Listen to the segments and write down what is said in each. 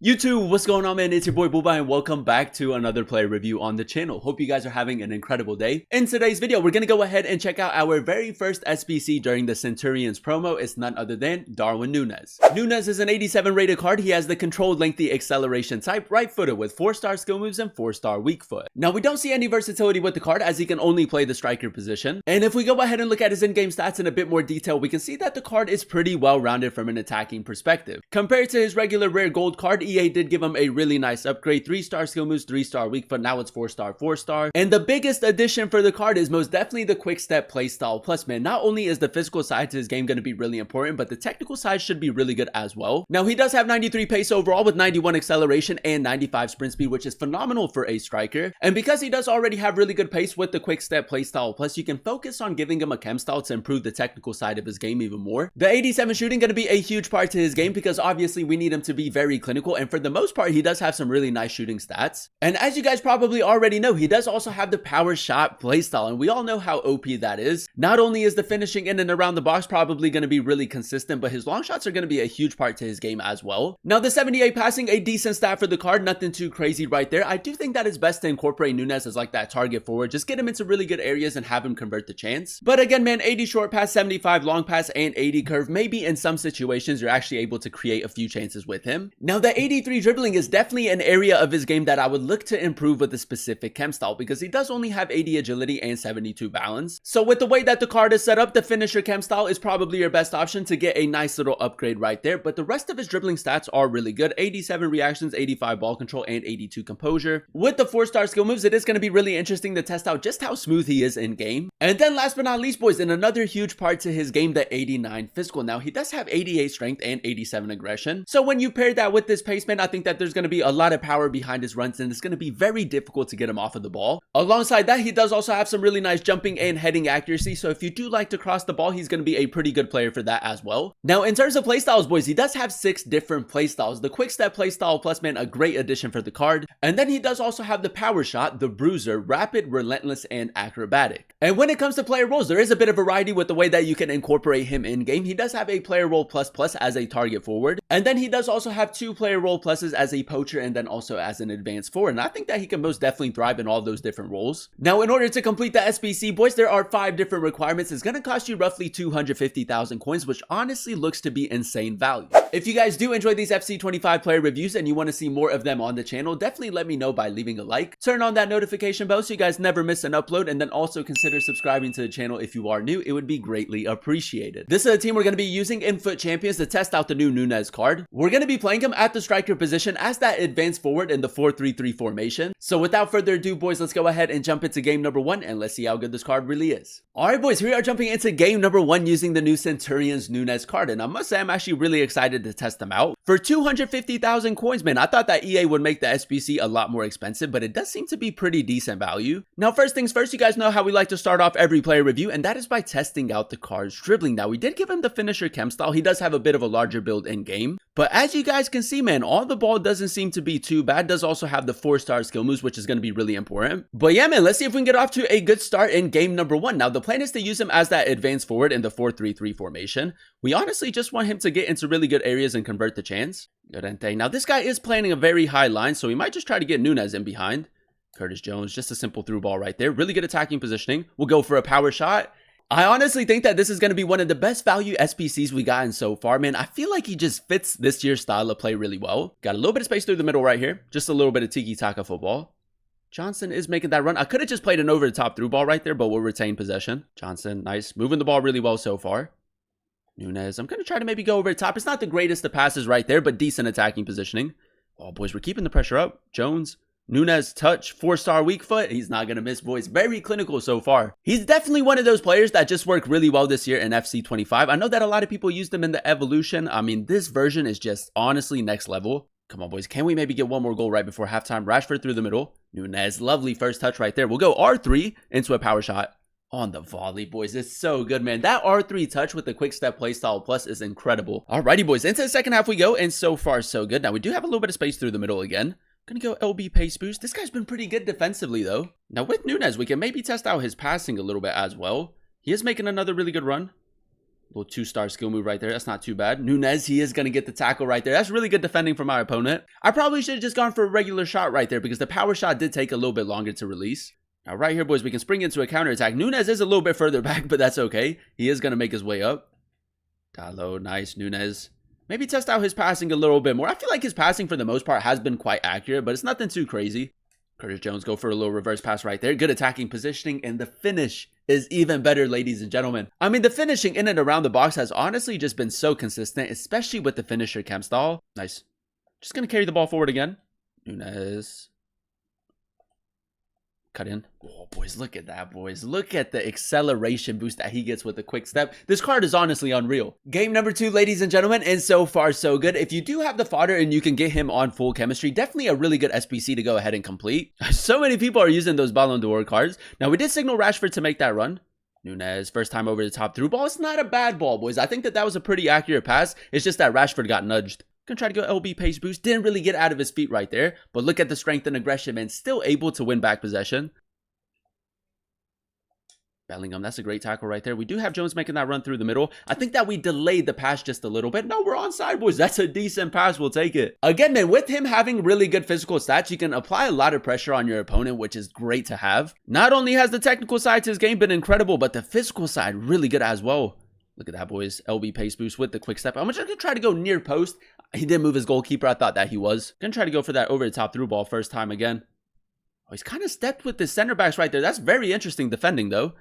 YouTube, what's going on, man? It's your boy Booba and welcome back to another player review on the channel. Hope you guys are having an incredible day. In today's video, we're gonna go ahead and check out our very first SBC during the Centurions promo. It's none other than Darwin Nunez. Nunez is an 87 rated card. He has the controlled lengthy acceleration type, right-footed with 4-star skill moves and 4-star weak foot. Now, we don't see any versatility with the card as he can only play the striker position. And if we go ahead and look at his in-game stats in a bit more detail, we can see that the card is pretty well-rounded from an attacking perspective. Compared to his regular rare gold card, EA did give him a really nice upgrade. 3-star skill moves, 3-star weak foot, now it's 4-star, 4-star. And the biggest addition for the card is most definitely the quick step playstyle. Plus, man, not only is the physical side to his game going to be really important, but the technical side should be really good as well. Now, he does have 93 pace overall with 91 acceleration and 95 sprint speed, which is phenomenal for a striker. And because he does already have really good pace with the quick step playstyle, plus you can focus on giving him a chem style to improve the technical side of his game even more. The 87 shooting going to be a huge part to his game because obviously we need him to be very clinical, and for the most part he does have some really nice shooting stats. And as you guys probably already know, he does also have the power shot playstyle, and we all know how OP that is. Not only is the finishing in and around the box probably going to be really consistent, but his long shots are going to be a huge part to his game as well. Now, the 78 passing, a decent stat for the card, nothing too crazy right there. I do think that it's best to incorporate Nunez as like that target forward, just get him into really good areas and have him convert the chance. But again, man, 80 short pass, 75 long pass, and 80 curve, maybe in some situations you're actually able to create a few chances with him. Now, the 83 dribbling is definitely an area of his game that I would look to improve with a specific chem style because he does only have 80 agility and 72 balance. So with the way that the card is set up, the finisher chem style is probably your best option to get a nice little upgrade right there. But the rest of his dribbling stats are really good. 87 reactions, 85 ball control, and 82 composure. With the 4-star skill moves, it is going to be really interesting to test out just how smooth he is in game. And then last but not least, boys, and another huge part to his game, the 89 physical. Now, he does have 88 strength and 87 aggression. So when you pair that with this pace, man, I think that there's going to be a lot of power behind his runs, and it's going to be very difficult to get him off of the ball. Alongside that, he does also have some really nice jumping and heading accuracy, so if you do like to cross the ball, he's going to be a pretty good player for that as well. Now, in terms of playstyles, boys, he does have 6 different playstyles. The quick step playstyle plus, man, a great addition for the card. And then he does also have the power shot, the bruiser, rapid, relentless, and acrobatic. And when it comes to player roles, there is a bit of variety with the way that you can incorporate him in game. He does have a player role plus plus as a target forward, and then he does also have 2 player role pluses as a poacher and then also as an advanced forward. And I think that he can most definitely thrive in all those different roles. Now, in order to complete the SBC, boys, there are 5 different requirements. It's going to cost you roughly 250,000 coins, which honestly looks to be insane value. If you guys do enjoy these FC25 player reviews and you want to see more of them on the channel, definitely let me know by leaving a like. Turn on that notification bell so you guys never miss an upload, and then also consider subscribing to the channel if you are new. It would be greatly appreciated. This is a team we're going to be using in Foot Champions to test out the new Nunez card. We're going to be playing him at the striker position as that advanced forward in the 4-3-3 formation. So without further ado, boys, let's go ahead and jump into game number 1 and let's see how good this card really is. Alright, boys, here we are jumping into game number 1 using the new Centurions Nunez card, and I must say I'm actually really excited to test them out. For 250,000 coins, man, I thought that EA would make the SBC a lot more expensive, but it does seem to be pretty decent value. Now, first things first, you guys know how we like to start off every player review, and that is by testing out the card's dribbling. Now, we did give him the finisher chem style. He does have a bit of a larger build in game, but as you guys can see, man, all the ball doesn't seem to be too bad. Does also have the 4-star skill moves, which is going to be really important. But yeah, man, let's see if we can get off to a good start in game number 1. Now, the plan is to use him as that advanced forward in the 4-3-3 formation. We honestly just want him to get into really good areas and convert the chance. Llorente. Now, this guy is planning a very high line, so we might just try to get Nunez in behind. Curtis Jones, just a simple through ball right there. Really good attacking positioning. We'll go for a power shot. I honestly think that this is going to be one of the best value SBCs we gotten so far, man. I feel like he just fits this year's style of play really well. Got a little bit of space through the middle right here. Just a little bit of tiki-taka football. Johnson is making that run. I could have just played an over-the-top through ball right there, but we'll retain possession. Johnson, nice. Moving the ball really well so far. Nunez, I'm going to try to maybe go over the top. It's not the greatest of passes right there, but decent attacking positioning. Oh, boys, we're keeping the pressure up. Jones, Nunez, touch, 4-star weak foot. He's not going to miss, boys. Very clinical so far. He's definitely one of those players that just work really well this year in FC25. I know that a lot of people used him in the evolution. I mean, this version is just honestly next level. Come on, boys. Can we maybe get one more goal right before halftime? Rashford through the middle. Nunez, lovely first touch right there. We'll go R3 into a power shot. On the volley, boys. It's so good, man. That R3 touch with the quick step playstyle plus is incredible. Alrighty, boys. Into the second half we go, and so far so good. Now, we do have a little bit of space through the middle again. Gonna go LB pace boost. This guy's been pretty good defensively, though. Now, with Nunez, we can maybe test out his passing a little bit as well. He is making another really good run. Little 2-star skill move right there. That's not too bad. Nunez, he is going to get the tackle right there. That's really good defending from our opponent. I probably should have just gone for a regular shot right there because the power shot did take a little bit longer to release. Now, right here, boys, we can spring into a counterattack. Nunez is a little bit further back, but that's okay. He is going to make his way up. Dallo, nice. Nunez. Maybe test out his passing a little bit more. I feel like his passing, for the most part, has been quite accurate, but it's nothing too crazy. Curtis Jones go for a little reverse pass right there. Good attacking positioning, and the finish is even better, ladies and gentlemen. I mean, the finishing in and around the box has honestly just been so consistent, especially with the finisher chem style. Nice. Just going to carry the ball forward again. Nunez. Cut in. Oh, boys, look at that, boys. Look at the acceleration boost that he gets with the quick step. This card is honestly unreal. Game number 2, ladies and gentlemen, and so far, so good. If you do have the fodder and you can get him on full chemistry, definitely a really good SBC to go ahead and complete. So many people are using those Ballon d'Or cards. Now, we did signal Rashford to make that run. Nunez, first time over the top through ball. It's not a bad ball, boys. I think that was a pretty accurate pass. It's just that Rashford got nudged. Gonna try to go LB pace boost. Didn't really get out of his feet right there. But look at the strength and aggression, man. Still able to win back possession. Bellingham, that's a great tackle right there. We do have Jones making that run through the middle. I think that we delayed the pass just a little bit. No, we're onside, boys. That's a decent pass. We'll take it. Again, man, with him having really good physical stats, you can apply a lot of pressure on your opponent, which is great to have. Not only has the technical side to his game been incredible, but the physical side really good as well. Look at that, boys. LB pace boost with the quick step. I'm just going to try to go near post. He didn't move his goalkeeper. I thought that he was. Going to try to go for that over the top through ball first time again. Oh, he's kind of stepped with the center backs right there. That's very interesting defending, though.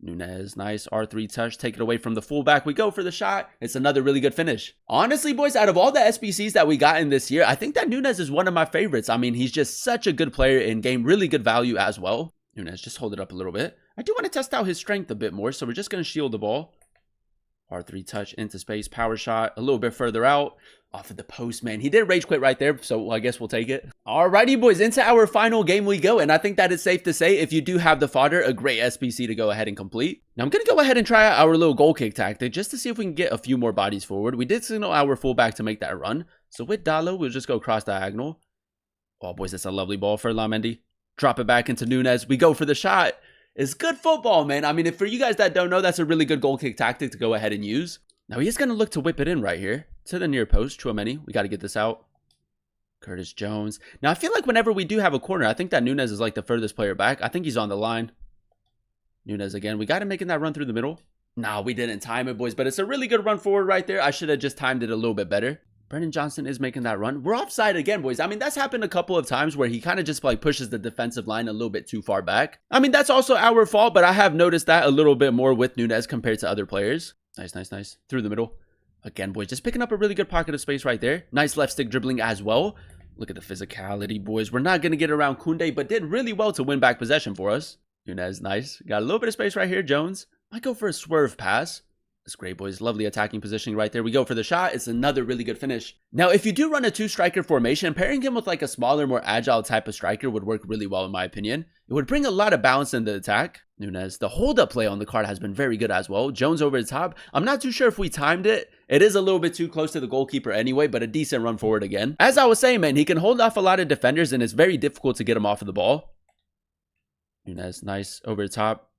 Nunez, nice R3 touch, take it away from the fullback. We go for the shot. It's another really good finish. Honestly, boys, out of all the SBCs that we got in this year, I think that Nunez is one of my favorites. I mean, he's just such a good player in game, really good value as well. Nunez, just hold it up a little bit. I do want to test out his strength a bit more, so we're just going to shield the ball. R3 touch into space, power shot, a little bit further out. Off of the post, man. He did rage quit right there, so I guess we'll take it. Alrighty, boys, into our final game we go, and I think that it's safe to say if you do have the fodder, a great SBC to go ahead and complete. Now, I'm going to go ahead and try out our little goal kick tactic just to see if we can get a few more bodies forward. We did signal our fullback to make that run, so with Dallo, we'll just go cross diagonal. Oh, boys, that's a lovely ball for Lamendi. Drop it back into Nunez. We go for the shot. It's good football, man. I mean, if for you guys that don't know, that's a really good goal kick tactic to go ahead and use. Now, he is going to look to whip it in right here to the near post. Chouameni, we got to get this out. Curtis Jones. Now, I feel like whenever we do have a corner, I think that Nunez is like the furthest player back. I think he's on the line. Nunez again. We got him making that run through the middle. Nah, we didn't time it, boys, but it's a really good run forward right there. I should have just timed it a little bit better. Brennan Johnson is making that run. We're offside again, boys. I mean, that's happened a couple of times where he kind of just like pushes the defensive line a little bit too far back. I mean, that's also our fault, but I have noticed that a little bit more with Nunez compared to other players. Nice, nice, nice. Through the middle. Again, boys, just picking up a really good pocket of space right there. Nice left stick dribbling as well. Look at the physicality, boys. We're not going to get around Koundé, but did really well to win back possession for us. Nunez, nice. Got a little bit of space right here. Jones might go for a swerve pass. That's great, boys. Lovely attacking positioning right there. We go for the shot. It's another really good finish. Now, if you do run a 2-striker formation, pairing him with like a smaller, more agile type of striker would work really well, in my opinion. It would bring a lot of balance in the attack. Nunez, the hold-up play on the card has been very good as well. Jones over the top. I'm not too sure if we timed it. It is a little bit too close to the goalkeeper anyway, but a decent run forward again. As I was saying, man, he can hold off a lot of defenders, and it's very difficult to get him off of the ball. Nunez, nice over the top.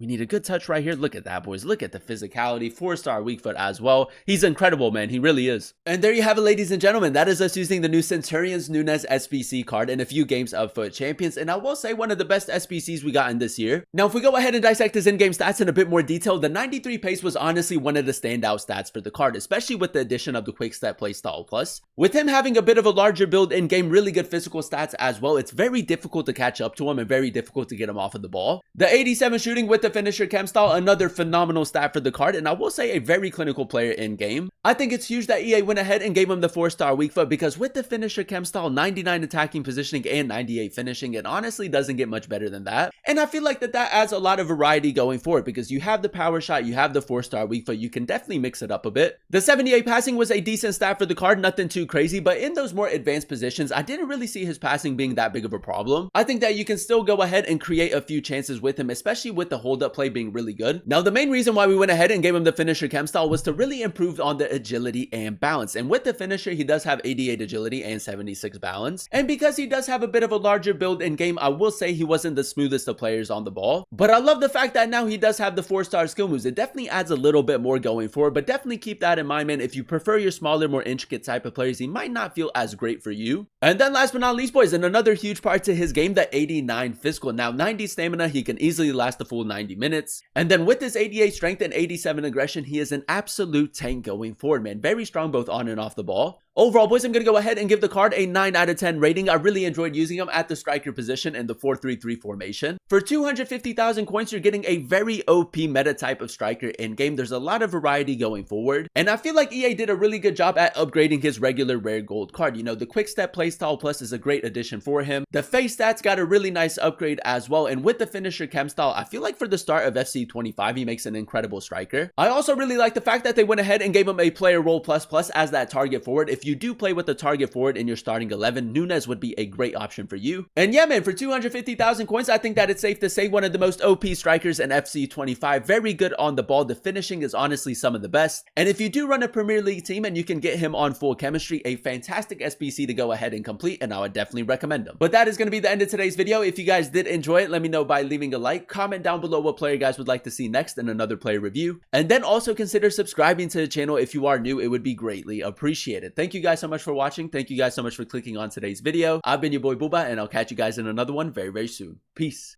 We need a good touch right here. Look at that, boys. Look at the physicality. 4-star weak foot as well. He's incredible, man. He really is. And there you have it, ladies and gentlemen. That is us using the new Centurions Nunez SBC card in a few games of FUT Champions. And I will say one of the best SBCs we got in this year. Now, if we go ahead and dissect his in-game stats in a bit more detail, the 93 pace was honestly one of the standout stats for the card, especially with the addition of the quick step playstyle plus. With him having a bit of a larger build in-game, really good physical stats as well, it's very difficult to catch up to him and very difficult to get him off of the ball. The 87 shooting with the finisher chem style, another phenomenal stat for the card, and I will say a very clinical player in game. I think it's huge that EA went ahead and gave him the 4-star weak foot because with the finisher chem style, 99 attacking positioning and 98 finishing, it honestly doesn't get much better than that. And I feel like that adds a lot of variety going forward because you have the power shot, you have the 4-star weak foot, you can definitely mix it up a bit. The 78 passing was a decent stat for the card, nothing too crazy, but in those more advanced positions, I didn't really see his passing being that big of a problem. I think that you can still go ahead and create a few chances with him, especially with the hold build-up play being really good. Now, the main reason why we went ahead and gave him the finisher chem style was to really improve on the agility and balance. And with the finisher, he does have 88 agility and 76 balance. And because he does have a bit of a larger build in game, I will say he wasn't the smoothest of players on the ball. But I love the fact that now he does have the 4-star skill moves. It definitely adds a little bit more going forward, but definitely keep that in mind, man. If you prefer your smaller, more intricate type of players, he might not feel as great for you. And then last but not least, boys, and another huge part to his game, the 89 physical. Now, 90 stamina, he can easily last the full 90 minutes. And then with his 88 strength and 87 aggression, he is an absolute tank going forward, man. Very strong both on and off the ball. Overall, boys, I'm going to go ahead and give the card a 9 out of 10 rating. I really enjoyed using him at the striker position in the 4-3-3 formation. For 250,000 coins, you're getting a very OP meta type of striker in game. There's a lot of variety going forward. And I feel like EA did a really good job at upgrading his regular rare gold card. You know, the quick step playstyle plus is a great addition for him. The face stats got a really nice upgrade as well. And with the finisher chem style, I feel like for the start of FC 25, he makes an incredible striker. I also really like the fact that they went ahead and gave him a player role plus as that target forward. If you do play with the target forward in your starting 11, Nunez would be a great option for you. And yeah, man, for 250,000 coins, I think that it's safe to say one of the most OP strikers in FC 25. Very good on the ball. The finishing is honestly some of the best. And if you do run a Premier League team and you can get him on full chemistry, a fantastic SBC to go ahead and complete, and I would definitely recommend him. But that is going to be the end of today's video. If you guys did enjoy it, let me know by leaving a like, comment down below what player you guys would like to see next in another player review, and then also consider subscribing to the channel if you are new. It would be greatly appreciated. Thank you guys so much for watching. Thank you guys so much for clicking on today's video. I've been your boy Booba, and I'll catch you guys in another one very, very soon. Peace.